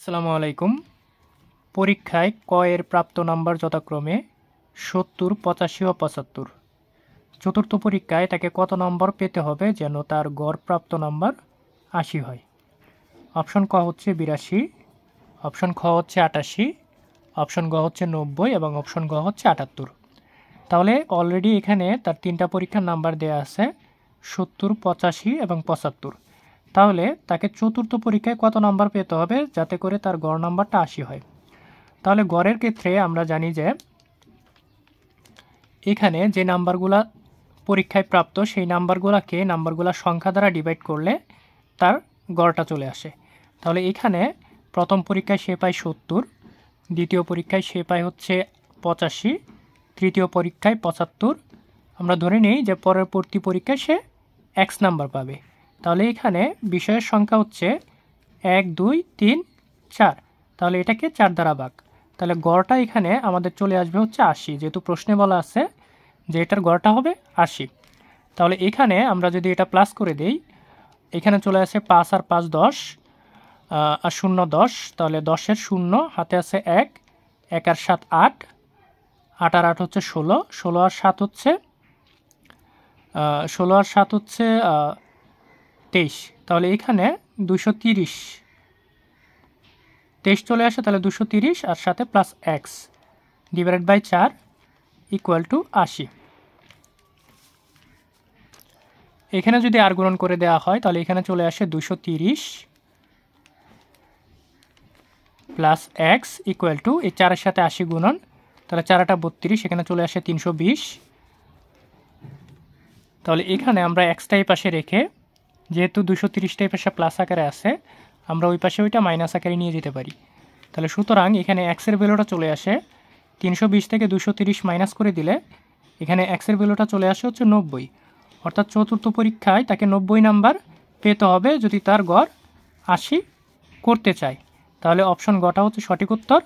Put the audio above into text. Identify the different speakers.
Speaker 1: আসসালামু আলাইকুম। পরীক্ষায় ক এর প্রাপ্ত নাম্বার যথাক্রমে ৭০, ৮৫ ও ৭৫। চতুর্থ পরীক্ষায় তাকে কত নম্বর পেতে হবে যেন তার গড় প্রাপ্ত নাম্বার ৮০ হয়? অপশন ক হচ্ছে ৮২, অপশন খ হচ্ছে ৮৮, অপশন গ হচ্ছে ৯০ এবং অপশন গ হচ্ছে ৭৮। তাহলে অলরেডি এখানে তার তিনটা পরীক্ষার নাম্বার দেয়া আছে ৭০, ৮৫ এবং ৭৫। তাহলে তাকে চতুর্থ পরীক্ষায় কত নাম্বার পেতে হবে যাতে করে তার গড় নাম্বারটা ৮০ হয়? তাহলে গড়ের ক্ষেত্রে আমরা জানি যে এখানে যে নাম্বারগুলা পরীক্ষায় প্রাপ্ত সেই নাম্বারগুলা সংখ্যা দ্বারা ডিভাইড করলে তার গড়টা চলে আসে। তাহলে এখানে প্রথম পরীক্ষায় সে পায় ৭০, দ্বিতীয় পরীক্ষায় সে পায় হচ্ছে ৮৫, তৃতীয় পরীক্ষায় ৭৫। আমরা ধরে নিই যে পরবর্তী পরীক্ষায় সে এক্স নাম্বার পাবে। তাহলে এখানে বিষয়ের সংখ্যা হচ্ছে ১, ২, ৩, ৪। তাহলে এটাকে ৪ দ্বারা ভাগ। তাহলে গড়টা এখানে আমাদের চলে আসবে হচ্ছে ৮০, যেহেতু প্রশ্নে বলা আছে যে এটার গড়টা হবে ৮০। তাহলে এখানে আমরা যদি এটা প্লাস করে দেই, এখানে চলে আসে ৫ আর ৫ ১০, আর ০ ১০। তাহলে ১০-এর ০ হাতে আছে ১, ১ আর ৭ ৮, ৮ আর ৮ হচ্ছে ১৬, ১৬ আর ৭ হচ্ছে ২৩। তাহলে এখানে ২৩০ 23 চলে আসে। তাহলে ২৩০ আর সাথে plus x divided by ৪ equal to ৮০। এখানে যদি আর গুণন করে দেওয়া হয় তাহলে এখানে চলে আসে ২৩০ প্লাস এক্স ইকুয়াল টু এই ৪-এর সাথে ৮০ গুণন, তাহলে ৪ × ৩২, এখানে চলে আসে ৩২০। তাহলে এখানে আমরা এক্সটাই পাশে রেখে, যেহেতু ২৩০টাই পাশে প্লাস আকারে আছে, আমরা ওই পাশে ওইটা মাইনাস আকারে নিয়ে যেতে পারি। তাহলে সুতরাং এখানে এক্সের ভ্যালুটা চলে আসে ৩২০ থেকে ২৩০ মাইনাস করে দিলে এখানে এক্সের ভ্যালুটা চলে আসে হচ্ছে ৯০। অর্থাৎ চতুর্থ পরীক্ষায় তাকে ৯০ নাম্বার পেতে হবে যদি তার গড় ৮০ করতে চায়। তাহলে অপশন গটা হচ্ছে সঠিক উত্তর।